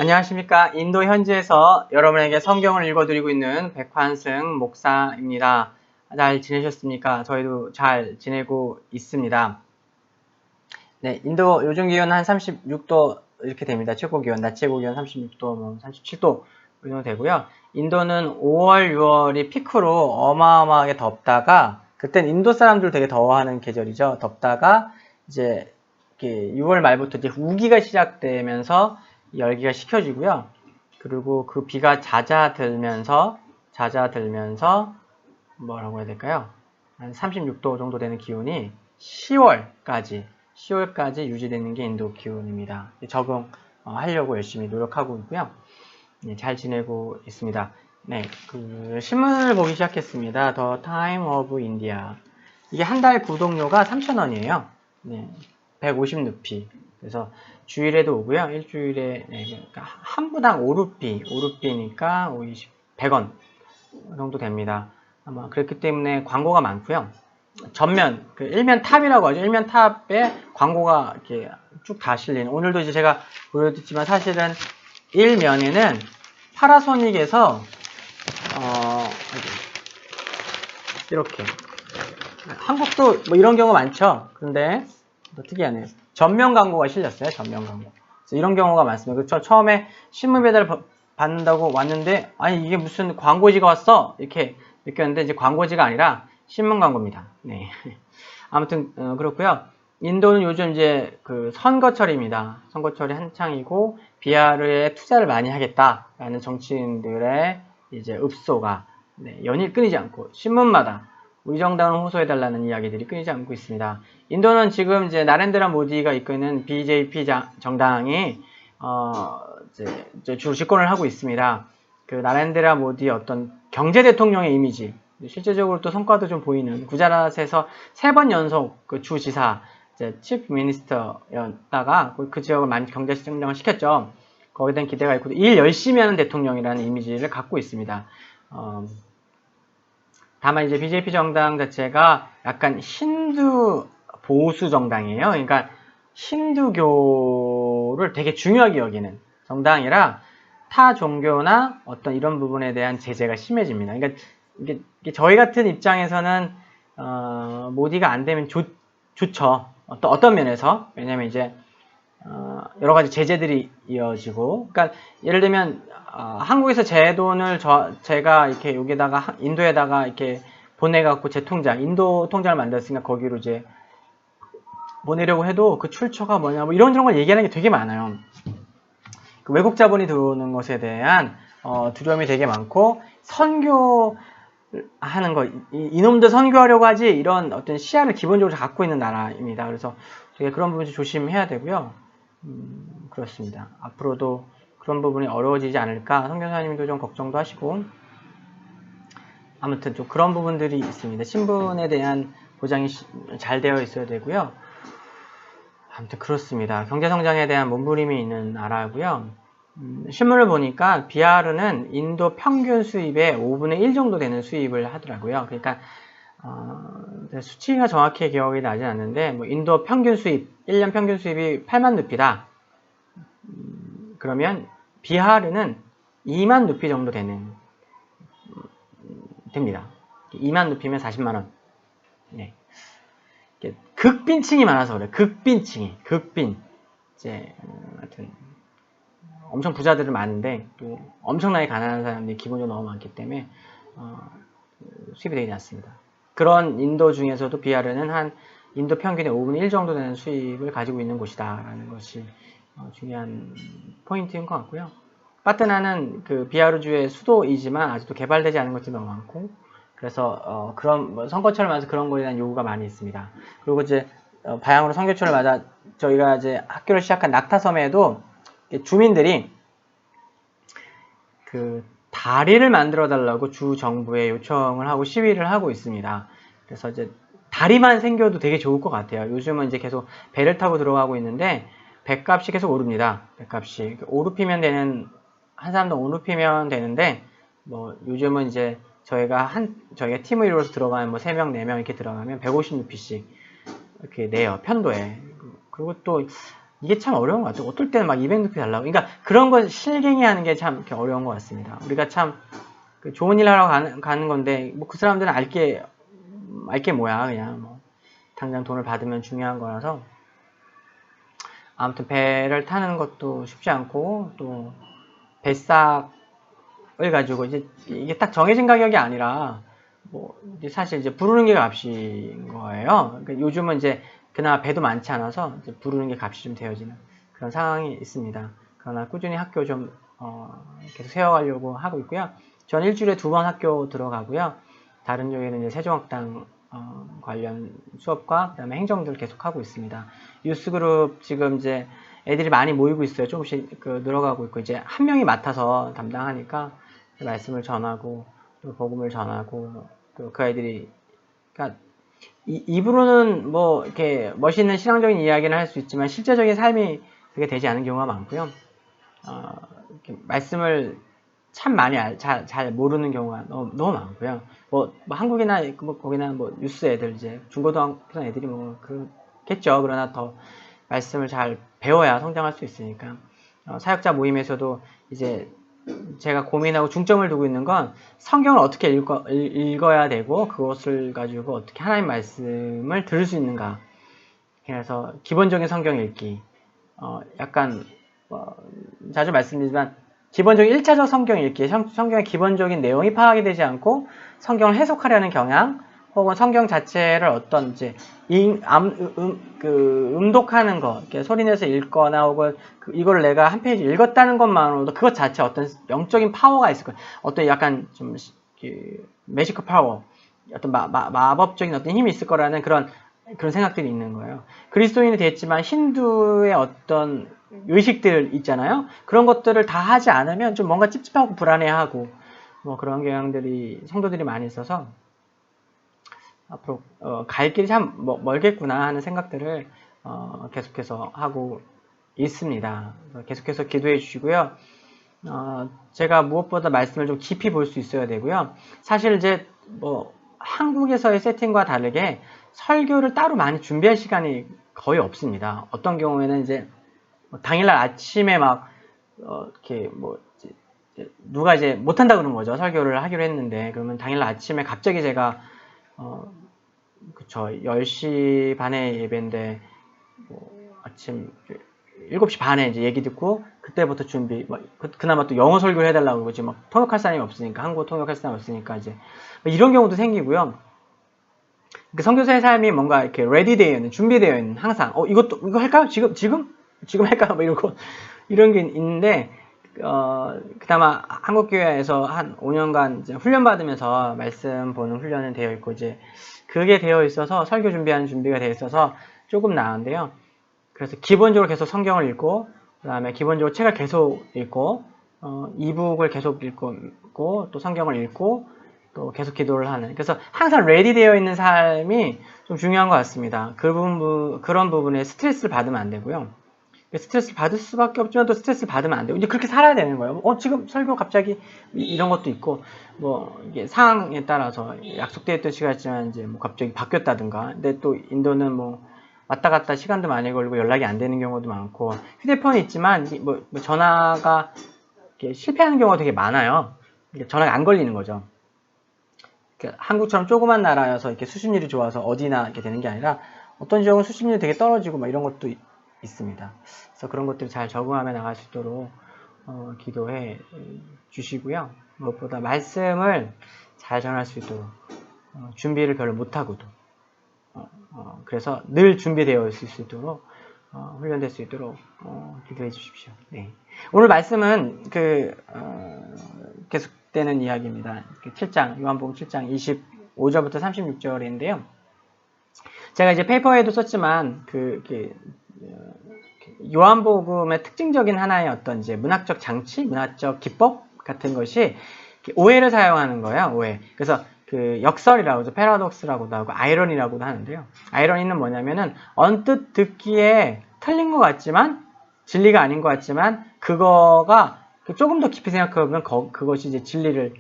안녕하십니까. 인도 현지에서 여러분에게 성경을 읽어드리고 있는 백환승 목사입니다. 잘 지내셨습니까? 저희도 잘 지내고 있습니다. 네, 인도 요즘 기온 한 36도 이렇게 됩니다. 최고 기온, 낮 최고 기온 36도, 37도 이 정도 되고요. 인도는 5월, 6월이 피크로 어마어마하게 덥다가, 그땐 인도 사람들 되게 더워하는 계절이죠. 덥다가 이제 6월 말부터 이제 우기가 시작되면서 열기가 식혀지고요. 그리고 그 비가 잦아들면서 뭐라고 해야 될까요? 한 36도 정도 되는 기온이 10월까지 유지되는 게 인도 기온입니다. 적응하려고 열심히 노력하고 있고요. 네, 잘 지내고 있습니다. 네, 신문을 보기 시작했습니다. The Time of India. 이게 한 달 구독료가 3,000원이에요. 네, 150루피. 그래서 주일에도 오고요. 일주일에, 네, 그러니까 한 부당 5루피니까 100원 정도 됩니다. 아마 그렇기 때문에 광고가 많고요. 전면, 일면 탑이라고 하죠. 일면 탑에 광고가 이렇게 쭉 다 실린. 오늘도 이제 제가 보여드렸지만 사실은 일면에는 파라소닉에서, 이렇게. 한국도 뭐 이런 경우 많죠. 그런데 특이하네요. 전면 광고가 실렸어요. 전면 광고. 이런 경우가 많습니다. 그렇죠. 처음에 신문 배달 받는다고 왔는데 아니 이게 무슨 광고지가 왔어? 이렇게 느꼈는데 이제 광고지가 아니라 신문 광고입니다. 네. 아무튼 그렇고요. 인도는 요즘 이제 선거철입니다. 선거철이 한창이고 BR에 투자를 많이 하겠다라는 정치인들의 이제 읍소가 연일 끊이지 않고 신문마다 우리 정당을 호소해달라는 이야기들이 끊이지 않고 있습니다. 인도는 지금 이제 나렌드라 모디가 이끄는 BJP 정당이 이제 주로 집권을 하고 있습니다. 나렌드라 모디의 어떤 경제 대통령의 이미지, 실제적으로 또 성과도 좀 보이는 구자랏에서 3번 연속 주지사, 치프 미니스터였다가 그 지역을 많이 경제 성장을 시켰죠. 거기에 대한 기대가 있고 일 열심히 하는 대통령이라는 이미지를 갖고 있습니다. 다만 이제 BJP 정당 자체가 약간 힌두 보수 정당이에요. 그러니까 힌두교를 되게 중요하게 여기는 정당이라 타 종교나 어떤 이런 부분에 대한 제재가 심해집니다. 그러니까 이게 저희 같은 입장에서는 모디가 안 되면 좋죠. 어떤 면에서. 왜냐면 이제 여러 가지 제재들이 이어지고, 그러니까 예를 들면 한국에서 제 돈을 제가 이렇게 여기다가 인도에다가 이렇게 보내갖고 제 통장, 인도 통장을 만들었으니까 거기로 이제 보내려고 해도 그 출처가 뭐냐, 뭐 이런저런 걸 얘기하는 게 되게 많아요. 외국 자본이 들어오는 것에 대한 두려움이 되게 많고, 선교하는 거, 이놈들 선교하려고 하지, 이런 어떤 시야를 기본적으로 갖고 있는 나라입니다. 그래서 되게 그런 부분 좀 조심해야 되고요. 그렇습니다. 앞으로도 그런 부분이 어려워지지 않을까 선교사님도 좀 걱정도 하시고, 아무튼 좀 그런 부분들이 있습니다. 신분에 대한 보장이 잘 되어 있어야 되고요. 아무튼 그렇습니다. 경제성장에 대한 몸부림이 있는 나라고요. 신문을 보니까 BR는 인도 평균 수입의 5분의 1 정도 되는 수입을 하더라고요. 그러니까 수치가 정확히 기억이 나지 않는데 뭐 인도 평균 수입, 1년 평균 수입이 8만 루피다. 그러면 비하르는 2만 루피 정도 됩니다. 2만 루피면 40만원. 네. 극빈층이 많아서 그래. 극빈. 이제, 하여튼, 엄청 부자들은 많은데, 또 엄청나게 가난한 사람들이 기본적으로 너무 많기 때문에, 수입이 되지 않습니다. 그런 인도 중에서도 비하르는 한 인도 평균의 5분의 1 정도 되는 수입을 가지고 있는 곳이다라는 것이 중요한 포인트인 것 같고요. 파트나는 비하르주의 수도이지만 아직도 개발되지 않은 것들이 너무 많고, 그래서 그런 선거철을 맞아서 그런 거에 대한 요구가 많이 있습니다. 그리고 이제 바양으로 선교철을 맞아 저희가 이제 학교를 시작한 낙타섬에도 주민들이 다리를 만들어 달라고 주 정부에 요청을 하고 시위를 하고 있습니다. 그래서 이제 다리만 생겨도 되게 좋을 것 같아요. 요즘은 이제 계속 배를 타고 들어가고 있는데 배값이 계속 오릅니다. 배값이 5루피면 되는, 한 사람당 5루피면 되는데 뭐 요즘은 이제 저희가 팀을 이루어서 들어가면 뭐 3명, 4명 이렇게 들어가면 150루피씩 이렇게 내요. 편도에. 그리고 또 이게 참 어려운 것 같아요. 어떨 때는 막 200루피 달라고. 그러니까 그런 거 실갱이 하는 게 참 어려운 것 같습니다. 우리가 참 좋은 일 하러 가는 건데, 뭐 그 사람들은 알게 뭐야. 그냥 뭐 당장 돈을 받으면 중요한 거라서. 아무튼 배를 타는 것도 쉽지 않고, 또 배싹을 가지고 이게 딱 정해진 가격이 아니라, 뭐 이제 사실 이제 부르는 게 값인 거예요. 그러니까 요즘은 이제 그나마 배도 많지 않아서 이제 부르는 게 값이 좀 되어지는 그런 상황이 있습니다. 그러나 꾸준히 학교 좀 계속 세워가려고 하고 있고요. 전 일주일에 2번 학교 들어가고요. 다른 쪽에는 이제 세종학당 관련 수업과 그다음에 행정들 계속 하고 있습니다. 뉴스그룹 지금 이제 애들이 많이 모이고 있어요. 조금씩 늘어가고 있고 이제 한 명이 맡아서 담당하니까 말씀을 전하고 또 복음을 전하고 또 그 아이들이 그러니까 입으로는 뭐 이렇게 멋있는 신앙적인 이야기를 할 수 있지만 실제적인 삶이 그게 되지 않은 경우가 많고요. 이렇게 말씀을 참 많이 잘 모르는 경우가 너무 많고요. 뭐 한국이나 뭐 거기나 뭐 뉴스 애들 이제 중고등학교 애들이 뭐 그렇겠죠. 그러나 더 말씀을 잘 배워야 성장할 수 있으니까 사역자 모임에서도 이제 제가 고민하고 중점을 두고 있는 건 성경을 어떻게 읽어야 되고 그것을 가지고 어떻게 하나님 말씀을 들을 수 있는가. 그래서 기본적인 성경 읽기. 약간 자주 말씀드리지만 기본적인 1차적 성경 읽기, 성경의 기본적인 내용이 파악이 되지 않고 성경을 해석하려는 경향, 혹은 성경 자체를 어떤 이제 음독하는 거, 이렇게 소리내서 읽거나 혹은 이걸 내가 한 페이지 읽었다는 것만으로도 그것 자체 어떤 영적인 파워가 있을 거예요. 어떤 약간 좀 매지컬 파워, 어떤 마법적인 어떤 힘이 있을 거라는 그런 생각들이 있는 거예요. 그리스도인이 됐지만 힌두의 어떤 의식들 있잖아요. 그런 것들을 다 하지 않으면 좀 뭔가 찝찝하고 불안해하고 뭐 그런 경향들이 성도들이 많이 있어서 앞으로 갈 길이 참 멀겠구나 하는 생각들을 계속해서 하고 있습니다. 계속해서 기도해 주시고요. 제가 무엇보다 말씀을 좀 깊이 볼 수 있어야 되고요. 사실 이제 뭐 한국에서의 세팅과 다르게 설교를 따로 많이 준비할 시간이 거의 없습니다. 어떤 경우에는 이제 당일날 아침에 막 이렇게 뭐 누가 이제 못한다 그러는 거죠. 설교를 하기로 했는데 그러면 당일날 아침에 갑자기 제가 그쵸 10시 반에 예배인데 뭐 아침 7시 반에 이제 얘기 듣고 그때부터 준비 그나마 또 영어 설교를 해달라고 그러지 막 통역할 사람이 없으니까 한국어 통역할 사람이 없으니까 이제 이런 경우도 생기고요. 그 선교사의 삶이 뭔가 이렇게 레디되어 있는 준비되어 있는 항상 이거 할까요? 지금 할까요? 뭐 이러고 이런 게 있는데 그나마 한국교회에서 한 5년간 이제 훈련 받으면서 말씀 보는 훈련은 되어 있고 이제 그게 되어 있어서 설교 준비하는 준비가 되어 있어서 조금 나은데요. 그래서 기본적으로 계속 성경을 읽고 그 다음에 기본적으로 책을 계속 읽고 이북을 계속 읽고 또 성경을 읽고 또 계속 기도를 하는 그래서 항상 레디 되어 있는 삶이 좀 중요한 것 같습니다. 그런 부분에 스트레스를 받으면 안 되고요. 스트레스를 받을 수밖에 없지만 또 스트레스를 받으면 안 되고 이제 그렇게 살아야 되는 거예요. 지금 설교 갑자기 이런 것도 있고 뭐 이게 상황에 따라서 약속되어 있던 시간이지만 이제 뭐 갑자기 바뀌었다든가 근데 또 인도는 뭐 왔다 갔다 시간도 많이 걸리고 연락이 안 되는 경우도 많고 휴대폰이 있지만 뭐 전화가 실패하는 경우가 되게 많아요. 전화가 안 걸리는 거죠. 한국처럼 조그만 나라여서 이렇게 수신율이 좋아서 어디나 이렇게 되는 게 아니라 어떤 지역은 수신율이 되게 떨어지고 막 이런 것도 있습니다. 그래서 그런 것들을 잘 적응하며 나갈 수 있도록 기도해 주시고요. 무엇보다 말씀을 잘 전할 수 있도록 준비를 별로 못하고도 그래서 늘 준비되어 있을 수 있도록 훈련될 수 있도록 기도해 주십시오. 네. 오늘 말씀은 계속되는 이야기입니다. 7장 요한복음 7장 25절부터 36절인데요. 제가 이제 페이퍼에도 썼지만 요한복음의 특징적인 하나의 어떤 이제 문학적 장치, 문학적 기법 같은 것이 오해를 사용하는 거예요. 오해. 그래서 역설이라고 하죠. 패러독스라고도 하고 아이러니라고도 하는데요. 아이러니는 뭐냐면은 언뜻 듣기에 틀린 것 같지만 진리가 아닌 것 같지만 그거가 조금 더 깊이 생각해보면 그것이 이제 진리를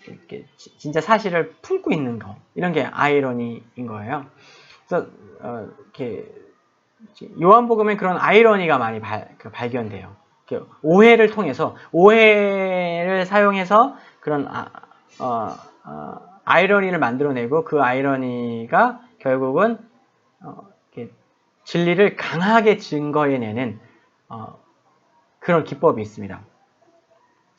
이렇게 진짜 사실을 품고 있는 거 이런 게 아이러니인 거예요. 그래서 이렇게 요한복음에 그런 아이러니가 많이 발견돼요. 오해를 통해서, 오해를 사용해서 그런 아이러니를 만들어내고 그 아이러니가 결국은 진리를 강하게 증거해내는 그런 기법이 있습니다.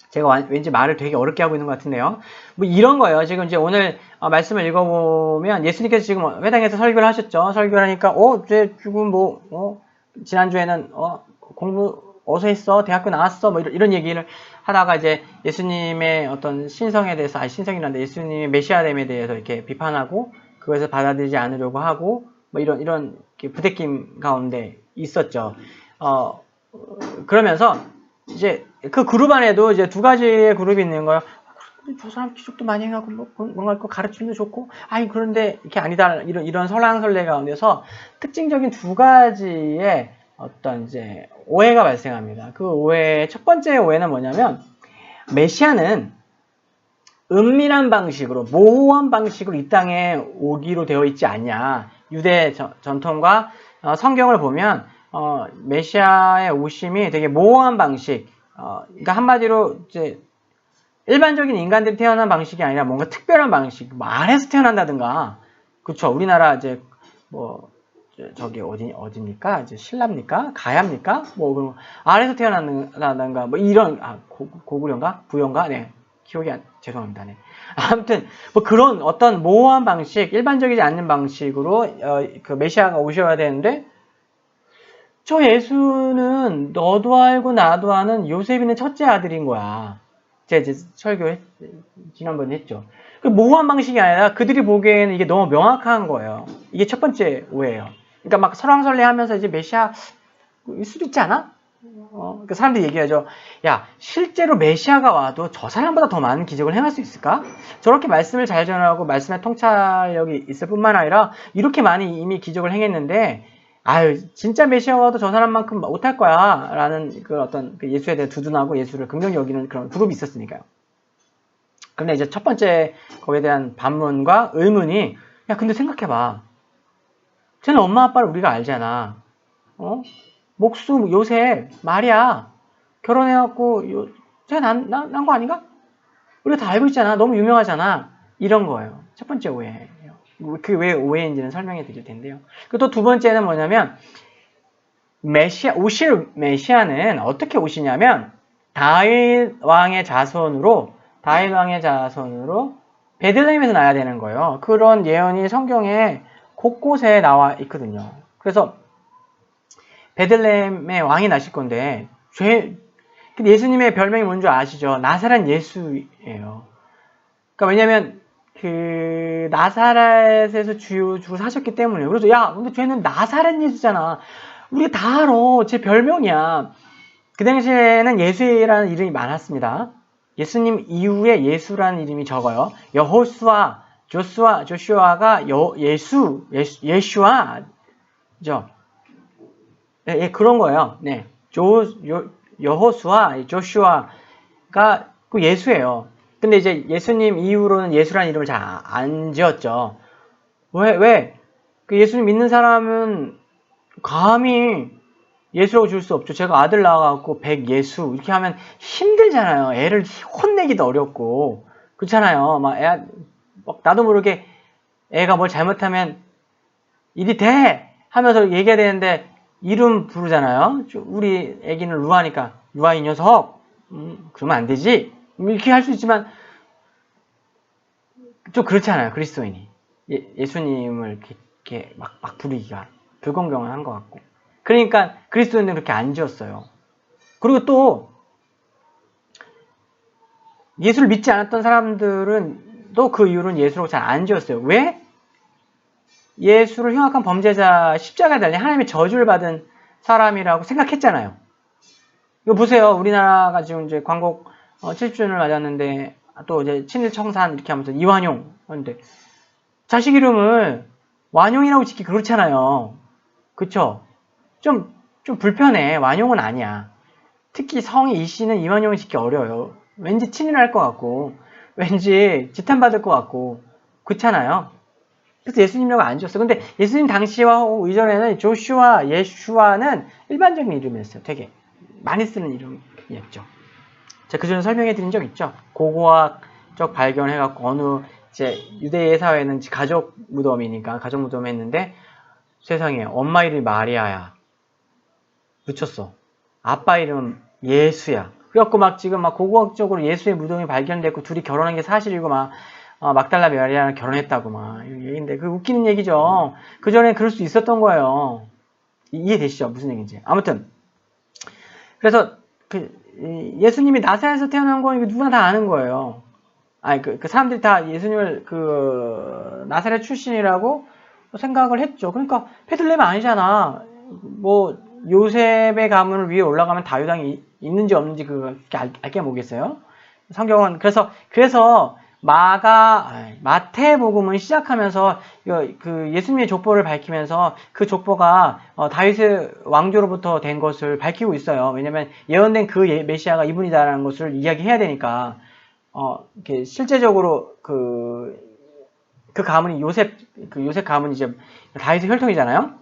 제가 왠지 말을 되게 어렵게 하고 있는 것 같은데요. 뭐 이런 거예요. 지금 이제 오늘 말씀을 읽어보면 예수님께서 지금 회당에서 설교를 하셨죠. 설교를 하니까 이제 지금 지난주에는 공부 어디서 했어? 대학교 나왔어? 뭐 이런 얘기를 하다가 이제 예수님의 어떤 신성에 대해서, 신성이란데 예수님의 메시아됨에 대해서 이렇게 비판하고 그것을 받아들이지 않으려고 하고 뭐 이런 부대낌 가운데 있었죠. 그러면서 이제 그 그룹 안에도 이제 두 가지의 그룹이 있는 거예요. 저 사람 기적도 많이 해가고 뭔가 가르침도 좋고 그런데 이렇게 아니다 이런 설랑설레 가운데서 특징적인 두 가지의 어떤 이제 오해가 발생합니다. 그 오해의 첫 번째 오해는 뭐냐면 메시아는 은밀한 방식으로 모호한 방식으로 이 땅에 오기로 되어 있지 않냐. 유대 전통과 성경을 보면 메시아의 오심이 되게 모호한 방식, 그러니까 한마디로 이제 일반적인 인간들이 태어난 방식이 아니라 뭔가 특별한 방식, 뭐 아래에서 태어난다든가, 그쵸? 우리나라 이제 저기 어디입니까? 이제 신라입니까? 가야입니까? 뭐 그런 아래에서 태어난다든가, 뭐 이런 고구려인가? 부여인가? 네, 기억이 죄송합니다. 네. 아무튼 뭐 그런 어떤 모호한 방식, 일반적이지 않는 방식으로 그 메시아가 오셔야 되는데. 저 예수는 너도 알고 나도 아는 요셉이는 첫째 아들인 거야. 제가 이제 설교 지난번에 했죠. 그 모호한 방식이 아니라 그들이 보기에는 이게 너무 명확한 거예요. 이게 첫 번째 오해예요. 그러니까 막 설왕설래 하면서 이제 메시아 일 수도 있지 않아? 그 사람들이 얘기하죠. 야, 실제로 메시아가 와도 저 사람보다 더 많은 기적을 행할 수 있을까? 저렇게 말씀을 잘 전하고 말씀의 통찰력이 있을 뿐만 아니라 이렇게 많이 이미 기적을 행했는데 진짜 메시아가 와도 저 사람만큼 못할 거야 라는 그 어떤 예수에 대해 두둔하고 예수를 긍정히 여기는 그런 그룹이 있었으니까요. 근데 이제 첫 번째 거기에 대한 반문과 의문이 야 근데 생각해봐. 쟤는 엄마 아빠를 우리가 알잖아. 목수 요셉 마리아 결혼해갖고 쟤 난 거 아닌가? 우리가 다 알고 있잖아. 너무 유명하잖아. 이런 거예요. 첫 번째 오해예요. 그 왜 오해인지는 설명해 드릴 텐데요. 또 두 번째는 뭐냐면 오실 메시아는 어떻게 오시냐면 다윗 왕의 자손으로 베들레헴에서 나야 되는 거예요. 그런 예언이 성경에 곳곳에 나와 있거든요. 그래서 베들레헴에 왕이 나실 건데 예수님의 별명이 뭔지 아시죠? 나사렛 예수예요. 그러니까 왜냐면 그 나사렛에서 죽어 사셨기 때문에. 그래서 야 근데 쟤는 나사렛 예수잖아. 우리가 다 알아. 제 별명이야. 그 당시에는 예수라는 이름이 많았습니다. 예수님 이후에 예수라는 이름이 적어요. 여호수아, 조슈아가 예슈아죠. 예, 그런 거예요. 네. 여호수아, 조슈아가 그 예수예요. 근데 이제 예수님 이후로는 예수라는 이름을 잘 안 지었죠. 왜? 그 예수님 믿는 사람은 감히 예수라고 줄 수 없죠. 제가 아들 낳아갖고 백예수 이렇게 하면 힘들잖아요. 애를 혼내기도 어렵고 그렇잖아요. 막 나도 모르게 애가 뭘 잘못하면 이리 돼 하면서 얘기해야 되는데 이름 부르잖아요. 우리 애기는 루아니까 루아 이 녀석 그러면 안 되지. 이렇게 할 수 있지만 좀 그렇잖아요. 그리스도인이 예수님을 이렇게 막 부르기가 불공평한 것 같고. 그러니까 그리스도인들은 그렇게 안 지었어요. 그리고 또 예수를 믿지 않았던 사람들은 또 그 이후로는 예수라고 잘 안 지었어요. 왜? 예수를 흉악한 범죄자, 십자가에 달린 하나님의 저주를 받은 사람이라고 생각했잖아요. 이거 보세요. 우리나라가 지금 이제 광복 70주년을 맞았는데 또 이제 친일청산 이렇게 하면서 이완용 하는데 자식 이름을 완용이라고 짓기 그렇잖아요. 그쵸? 좀 불편해. 완용은 아니야. 특히 성이 이씨는 이완용을 짓기 어려워요. 왠지 친일할 것 같고 왠지 지탄받을 것 같고 그렇잖아요. 그래서 예수님이라고 안 지었어요. 근데 예수님 당시와 이전에는 조슈아, 예슈아는 일반적인 이름이었어요. 되게 많이 쓰는 이름이었죠. 제가 그전에 설명해 드린 적 있죠. 고고학적 발견해갖고 어느 이제 유대 사회는 가족 무덤이니까 가족 무덤 했는데 세상에 엄마 이름이 마리아야. 붙였어. 아빠 이름은 예수야. 그래갖고 막 지금 막 고고학적으로 예수의 무덤이 발견됐고 둘이 결혼한 게 사실이고 막 막달라 마리아랑 결혼했다고 막 얘기인데 그 웃기는 얘기죠. 그 전에 그럴 수 있었던 거예요. 이해되시죠? 무슨 얘기인지. 아무튼 그래서 예수님이 나사렛에서 태어난 건 누구나 다 아는 거예요. 아니 그 사람들이 다 예수님을 나사렛 출신이라고 생각을 했죠. 그러니까 베들레헴 아니잖아. 뭐 요셉의 가문을 위에 올라가면 다윗 왕이 있는지 없는지 알게 모르겠어요. 성경은 그래서 마태복음은 시작하면서 그 예수님의 족보를 밝히면서 그 족보가 다윗의 왕조로부터 된 것을 밝히고 있어요. 왜냐면 예언된 그 메시아가 이분이다라는 것을 이야기해야 되니까 이렇게 실제적으로 그 가문이 요셉 가문이 이제 다윗의 혈통이잖아요.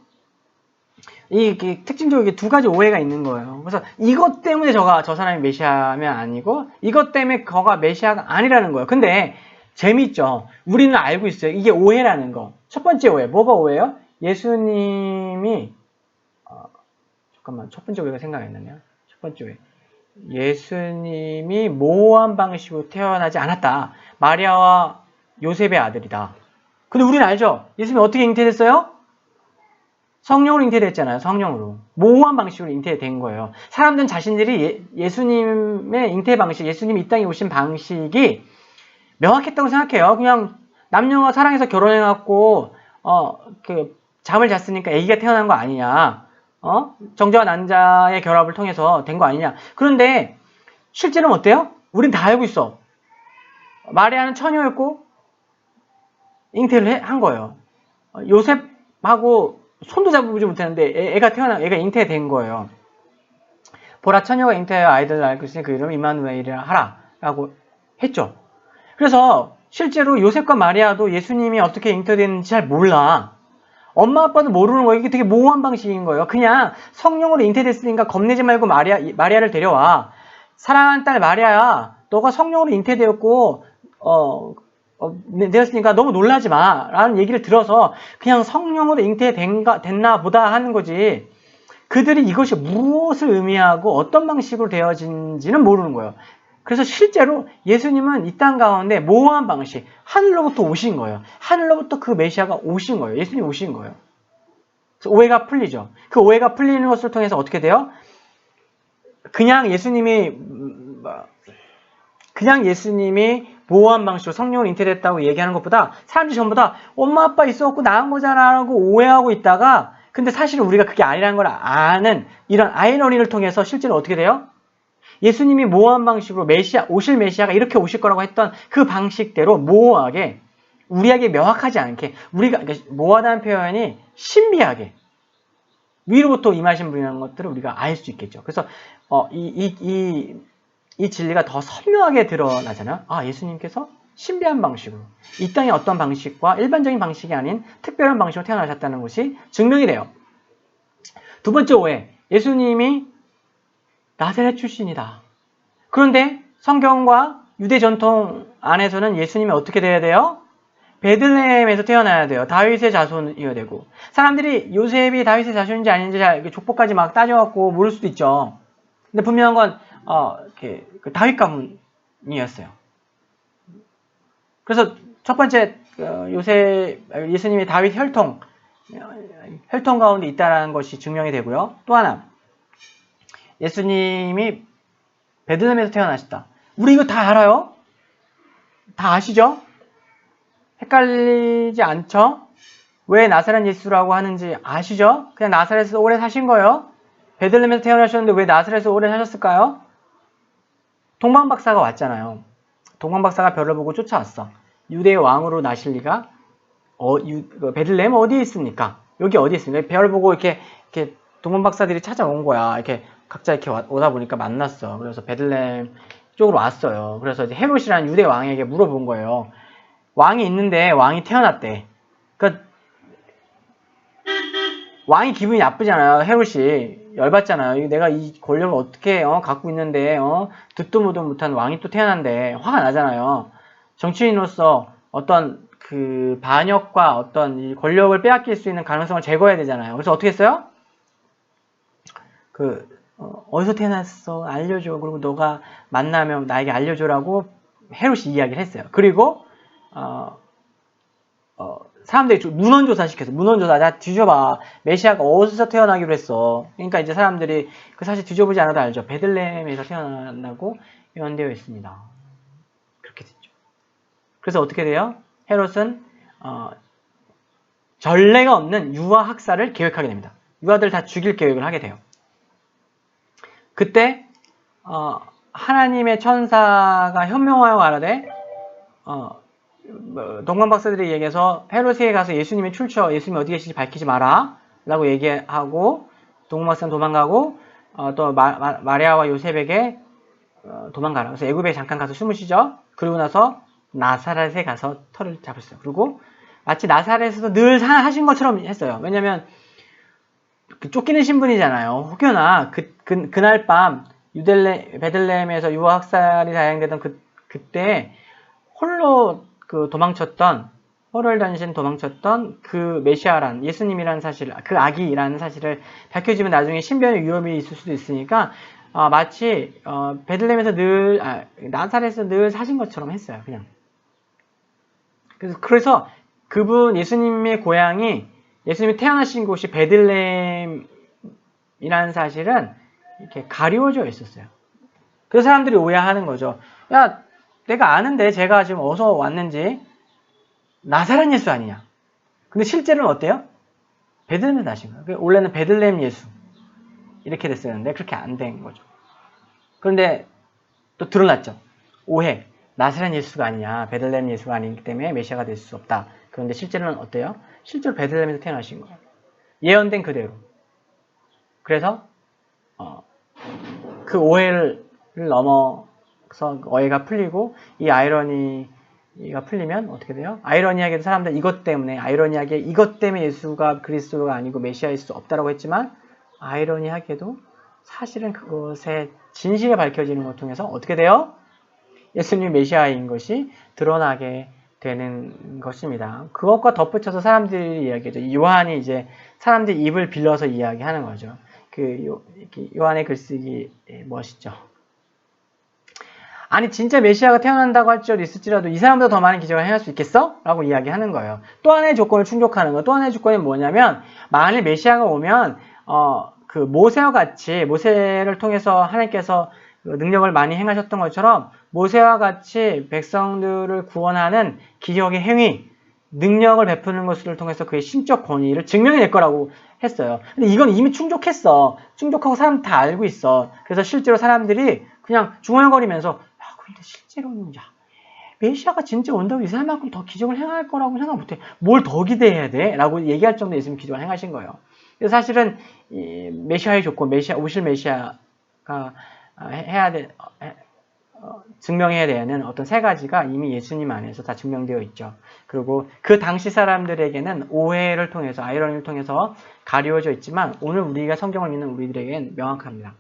특징적으로 두 가지 오해가 있는 거예요. 그래서 이것 때문에 저 사람이 메시아면 아니고 이것 때문에 그가 메시아가 아니라는 거예요. 근데 재밌죠. 우리는 알고 있어요. 이게 오해라는 거. 첫 번째 오해. 뭐가 오해예요? 예수님이 잠깐만 첫 번째 오해가 생각이 안 나네요. 첫 번째 오해. 예수님이 모호한 방식으로 태어나지 않았다. 마리아와 요셉의 아들이다. 근데 우리는 알죠. 예수님이 어떻게 잉태됐어요? 성령으로 잉태됐잖아요. 성령으로. 모호한 방식으로 잉태된 거예요. 사람들은 자신들이 예수님의 잉태 방식, 예수님이 이 땅에 오신 방식이 명확했다고 생각해요. 그냥 남녀가 사랑해서 결혼해갖고 잠을 잤으니까 아기가 태어난 거 아니냐. 정자와 난자의 결합을 통해서 된 거 아니냐. 그런데 실제로는 어때요? 우린 다 알고 있어. 마리아는 처녀였고 잉태를 한 거예요. 요셉하고 손도 잡아보지 못했는데 애가 잉태된 거예요. 보라 처녀가 잉태하여 아이들을 낳을 것이니 그 이름을 임마누엘이라 하라 라고 했죠. 그래서 실제로 요셉과 마리아도 예수님이 어떻게 잉태됐는지 잘 몰라. 엄마 아빠도 모르는 거예요. 이게 되게 모호한 방식인 거예요. 그냥 성령으로 잉태됐으니까 겁내지 말고 마리아를 데려와. 사랑하는 딸 마리아야, 너가 성령으로 잉태되었고 되었으니까 너무 놀라지 마 라는 얘기를 들어서 그냥 성령으로 잉태됐나 보다 하는 거지, 그들이 이것이 무엇을 의미하고 어떤 방식으로 되어진지는 모르는 거예요. 그래서 실제로 예수님은 이 땅 가운데 모호한 방식, 하늘로부터 오신 거예요. 하늘로부터 그 메시아가 오신 거예요. 예수님이 오신 거예요. 그래서 오해가 풀리죠. 그 오해가 풀리는 것을 통해서 어떻게 돼요? 그냥 예수님이 모호한 방식으로 성령으로 잉태됐다고 얘기하는 것보다 사람들이 전부 다 엄마 아빠 있어갖고 낳은 거잖아 라고 오해하고 있다가, 근데 사실은 우리가 그게 아니라는 걸 아는 이런 아이러니를 통해서 실제로 어떻게 돼요? 예수님이 모호한 방식으로 오실 메시아가 이렇게 오실 거라고 했던 그 방식대로 모호하게, 우리에게 명확하지 않게, 그러니까 모호하다는 표현이 신비하게 위로부터 임하신 분이라는 것들을 우리가 알 수 있겠죠. 그래서 이 진리가 더 선명하게 드러나잖아요. 예수님께서 신비한 방식으로 이 땅의 어떤 방식과 일반적인 방식이 아닌 특별한 방식으로 태어나셨다는 것이 증명이 돼요. 두 번째 오해. 예수님이 나사렛 출신이다. 그런데 성경과 유대 전통 안에서는 예수님이 어떻게 돼야 돼요? 베들레헴에서 태어나야 돼요. 다윗의 자손이어야 되고, 사람들이 요셉이 다윗의 자손인지 아닌지 잘 족보까지 막 따져갖고 모를 수도 있죠. 근데 분명한 건 그 다윗 가문이었어요. 그래서 첫 번째 예수님이 다윗 혈통 가운데 있다는 것이 증명이 되고요. 또 하나, 예수님이 베들레헴에서 태어나셨다. 우리 이거 다 알아요? 다 아시죠? 헷갈리지 않죠? 왜 나사렛 예수라고 하는지 아시죠? 그냥 나사렛에서 오래 사신 거예요. 베들레헴에서 태어나셨는데 왜 나사렛에서 오래 사셨을까요? 동방박사가 왔잖아요. 동방박사가 별을 보고 쫓아왔어. 유대의 왕으로 나실 리가 베들레헴 어디에 있습니까? 여기 어디에 있습니까? 별을 보고 이렇게 동방박사들이 찾아온 거야. 이렇게 각자 이렇게 오다 보니까 만났어. 그래서 베들레헴 쪽으로 왔어요. 그래서 이제 헤롯이라는 유대 왕에게 물어본 거예요. 왕이 있는데 왕이 태어났대. 그러니까 왕이 기분이 나쁘잖아요. 헤롯이 열받잖아요. 내가 이 권력을 어떻게 갖고 있는데 듣도 보도 못한 왕이 또 태어난데 화가 나잖아요. 정치인으로서 어떤 그 반역과 어떤 이 권력을 빼앗길 수 있는 가능성을 제거해야 되잖아요. 그래서 어떻게 했어요? 어디서 태어났어? 알려줘. 그리고 너가 만나면 나에게 알려줘라고 헤롯이 이야기를 했어요. 그리고 사람들이 문헌조사 시켰어. 문헌조사. 나 뒤져봐. 메시아가 어디서 태어나기로 했어. 그러니까 이제 사람들이 그 사실 뒤져보지 않아도 알죠. 베들레헴에서 태어난다고 예언되어 있습니다. 그렇게 됐죠. 그래서 어떻게 돼요? 헤롯은 전례가 없는 유아 학살을 계획하게 됩니다. 유아들 다 죽일 계획을 하게 돼요. 그때 하나님의 천사가 현명하여 말하되 동방 박사들이 얘기해서 헤롯에게 가서 예수님이 출처, 예수님이 어디 계신지 밝히지 마라 라고 얘기하고 동방 박사는 도망가고 또 마리아와 요셉에게 도망가라. 그래서 애굽에 잠깐 가서 숨을 쉬죠. 그러고 나서 나사렛에 가서 털을 잡았어요. 그리고 마치 나사렛에서 늘 하신 것처럼 했어요. 왜냐면 쫓기는 신분이잖아요. 혹여나 그날 밤 베들레헴에서 유아 학살이 자행되던 그때 홀로 호를 단신 도망쳤던 그 메시아란 예수님이라는 사실, 그 아기라는 사실을 밝혀지면 나중에 신변의 위험이 있을 수도 있으니까 마치 베들레헴에서 나사렛에서 늘 사신 것처럼 했어요. 그냥. 그래서 그분 예수님의 고향이 예수님이 태어나신 곳이 베들레헴이라는 사실은 이렇게 가리워져 있었어요. 그래서 사람들이 오해하는 거죠. 야, 내가 아는데 제가 지금 어디서 왔는지 나사렛 예수 아니냐. 근데 실제로는 어때요? 베들레헴에서 나신 거예요. 원래는 베들레헴 예수 이렇게 됐었는데 그렇게 안 된 거죠. 그런데 또 드러났죠. 오해. 나사렛 예수가 아니냐. 베들레헴 예수가 아니기 때문에 메시아가 될 수 없다. 그런데 실제로는 어때요? 실제로 베들레헴에서 태어나신 거예요. 예언된 그대로. 그래서 그 오해를 넘어서 오해가 풀리고 이 아이러니가 풀리면 어떻게 돼요? 아이러니하게도 사람들 이것 때문에 예수가 그리스도가 아니고 메시아일 수 없다라고 했지만 아이러니하게도 사실은 그것의 진실이 밝혀지는 것을 통해서 어떻게 돼요? 예수님이 메시아인 것이 드러나게 되는 것입니다. 그것과 덧붙여서 사람들이 이야기하죠. 요한이 이제 사람들이 입을 빌려서 이야기하는 거죠. 요한의 글쓰기 멋있죠. 아니 진짜 메시아가 태어난다고 할 줄 있을지라도 이 사람보다 더 많은 기적을 행할 수 있겠어? 라고 이야기하는 거예요. 또 하나의 조건을 충족하는 거. 또 하나의 조건이 뭐냐면 만일 메시아가 오면 그 모세와 같이 모세를 통해서 하나님께서 능력을 많이 행하셨던 것처럼 모세와 같이 백성들을 구원하는 기적의 행위, 능력을 베푸는 것을 통해서 그의 신적 권위를 증명해낼 거라고 했어요. 근데 이건 이미 충족했어. 충족하고 사람 다 알고 있어. 그래서 실제로 사람들이 그냥 중얼거리면서 야, 근데 실제로는 메시아가 진짜 온다고 이 사람만큼 더 기적을 행할 거라고 생각 못해. 뭘 더 기대해야 돼? 라고 얘기할 정도로 예수님 기적을 행하신 거예요. 그래서 사실은 이 메시아의 조건, 오실 메시아가 증명해야 되는 어떤 세 가지가 이미 예수님 안에서 다 증명되어 있죠. 그리고 그 당시 사람들에게는 오해를 통해서, 아이러니를 통해서 가리워져 있지만 오늘 우리가 성경을 믿는 우리들에게는 명확합니다.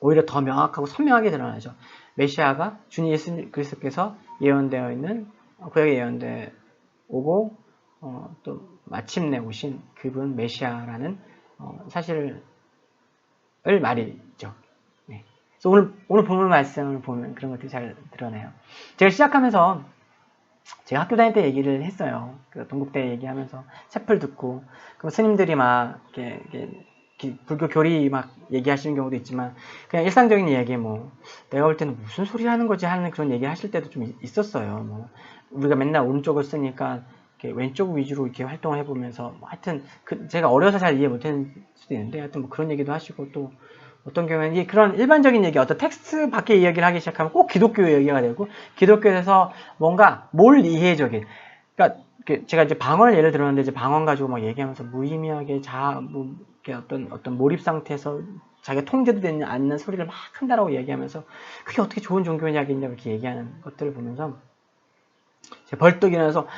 오히려 더 명확하고 선명하게 드러나죠. 메시아가 주님 예수 그리스도께서 예언되어 있는 구약에 예언되어 오고 또 마침내 오신 그분 메시아라는 사실을 말이죠. 네. 그래서 오늘 본문 말씀을 보면 그런 것들이 잘 드러나요. 제가 시작하면서 제가 학교 다닐 때 얘기를 했어요. 그 동국대 얘기하면서 세플 듣고 그럼 스님들이 막 이렇게 불교 교리 막 얘기하시는 경우도 있지만 그냥 일상적인 얘기 내가 볼 때는 무슨 소리 하는 거지 하는 그런 얘기 하실 때도 좀 있었어요. 우리가 맨날 오른쪽을 쓰니까 이렇게 왼쪽 위주로 이렇게 활동을 해보면서 하여튼 제가 어려서 잘 이해 못했을 수도 있는데 하여튼 그런 얘기도 하시고 또 어떤 경우에는 그런 일반적인 얘기, 어떤 텍스트 밖의 이야기를 하기 시작하면 꼭 기독교 얘기가 되고 기독교에서 뭔가 뭘 이해적인 그러니까 제가 이제 방언을 예를 들었는데 이제 방언 가지고 막 얘기하면서 무의미하게 어떤 몰입 상태에서 자기가 통제도 되지 않는 소리를 막 한다라고 얘기하면서 그게 어떻게 좋은 종교 이야기냐 이렇게 얘기하는 것들을 보면서 제가 벌떡 일어나서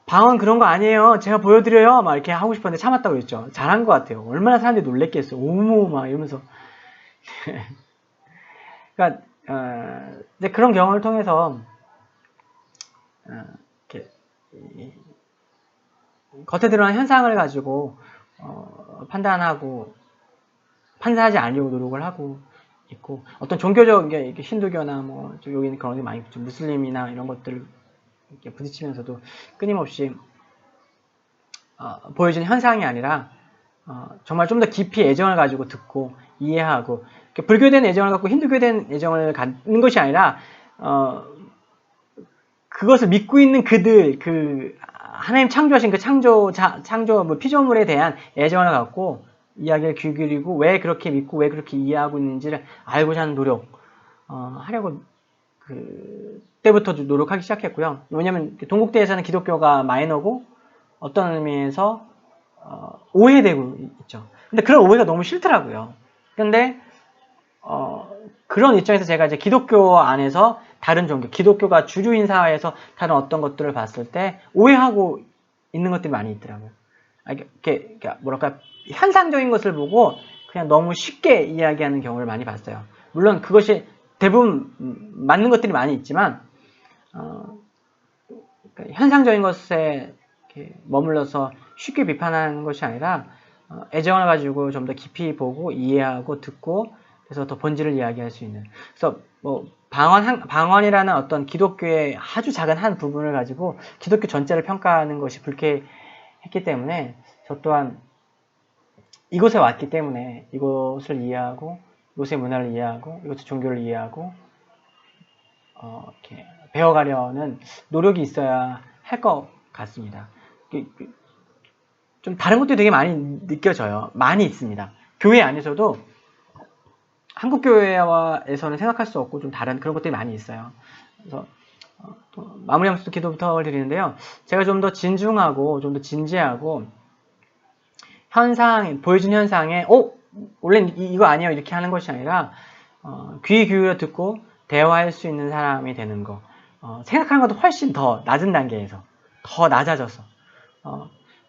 방언 그런 거 아니에요. 제가 보여드려요. 막 이렇게 하고 싶었는데 참았다고 그랬죠. 잘한 것 같아요. 얼마나 사람들이 놀랬겠어요. 오모 막 이러면서. 그러니까 이제 그런 경험을 통해서 이렇게 겉에 드러난 현상을 가지고 판단하고 판단하지 않으려고 노력을 하고 있고, 어떤 종교적 힌두교나 뭐 여기는 그런 게 많이 있죠. 무슬림이나 이런 것들을 이렇게 부딪히면서도 끊임없이 보여지는 현상이 아니라 정말 좀 더 깊이 애정을 가지고 듣고 이해하고, 불교된 애정을 갖고 힌두교된 애정을 갖는 것이 아니라 그것을 믿고 있는 그들, 그 하나님 창조하신 그 창조 뭐 피조물에 대한 애정을 갖고 이야기를 귀 기울이고 왜 그렇게 믿고 왜 그렇게 이해하고 있는지를 알고자 하는 노력 하려고 그때부터 노력하기 시작했고요. 왜냐하면 동국대에서는 기독교가 마이너고 어떤 의미에서 오해되고 있죠. 근데 그런 오해가 너무 싫더라고요. 근데 그런 입장에서 제가 이제 기독교 안에서 다른 종교, 기독교가 주류인 사회에서 다른 어떤 것들을 봤을 때 오해하고 있는 것들이 많이 있더라고요. 이렇게 뭐랄까 현상적인 것을 보고 그냥 너무 쉽게 이야기하는 경우를 많이 봤어요. 물론 그것이 대부분 맞는 것들이 많이 있지만 그러니까 현상적인 것에 이렇게 머물러서 쉽게 비판하는 것이 아니라 애정을 가지고 좀 더 깊이 보고 이해하고 듣고 그래서 더 본질을 이야기할 수 있는. 그래서 뭐 방언이라는 어떤 기독교의 아주 작은 한 부분을 가지고 기독교 전체를 평가하는 것이 불쾌했기 때문에 저 또한 이곳에 왔기 때문에 이곳을 이해하고 이곳의 문화를 이해하고 이곳의 종교를 이해하고 이렇게 배워가려는 노력이 있어야 할 것 같습니다. 좀 다른 것들이 되게 많이 느껴져요. 많이 있습니다. 교회 안에서도 한국 교회에서는 생각할 수 없고 좀 다른 그런 것들이 많이 있어요. 그래서 마무리하면서 기도 부탁을 드리는데요. 제가 좀 더 진중하고 좀 더 진지하고 보여진 현상에 원래 이거 아니에요 이렇게 하는 것이 아니라 귀 기울여 듣고 대화할 수 있는 사람이 되는 거. 생각하는 것도 훨씬 더 낮은 단계에서 더 낮아져서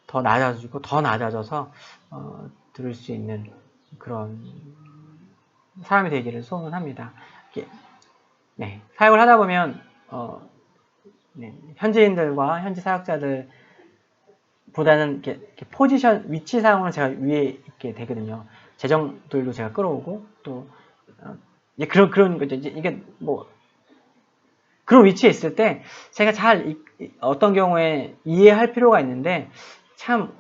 더 낮아지고 더 낮아져서 들을 수 있는 그런 사람이 되기를 소원합니다. 네, 사역을 하다 보면 네, 현지인들과 현지 사역자들 보다는 이렇게 포지션 위치상으로 제가 위에 있게 되거든요. 재정들도 제가 끌어오고 또 그런 거죠. 이게 뭐 그런 위치에 있을 때 제가 잘 어떤 경우에 이해할 필요가 있는데 참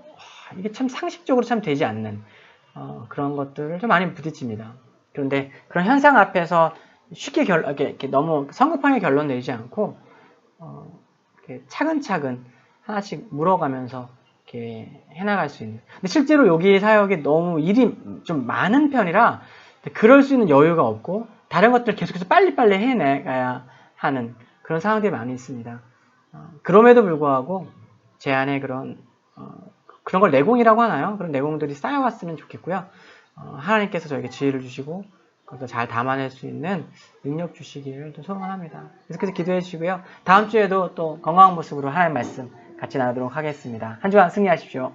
이게 참 상식적으로 참 되지 않는 그런 것들을 좀 많이 부딪힙니다. 그런데 그런 현상 앞에서 쉽게 이렇게 너무 성급하게 결론 내지 않고 이렇게 차근차근 하나씩 물어가면서 이렇게 해나갈 수 있는. 근데 실제로 여기 사역이 너무 일이 좀 많은 편이라 그럴 수 있는 여유가 없고 다른 것들을 계속해서 빨리빨리 해내가야 하는 그런 상황들이 많이 있습니다. 그럼에도 불구하고 제 안에 그런 걸 내공이라고 하나요? 그런 내공들이 쌓여왔으면 좋겠고요. 하나님께서 저에게 지혜를 주시고 그것을 잘 담아낼 수 있는 능력 주시기를 또 소원합니다. 계속해서 기도해 주시고요. 다음 주에도 또 건강한 모습으로 하나님 말씀 같이 나누도록 하겠습니다. 한 주간 승리하십시오.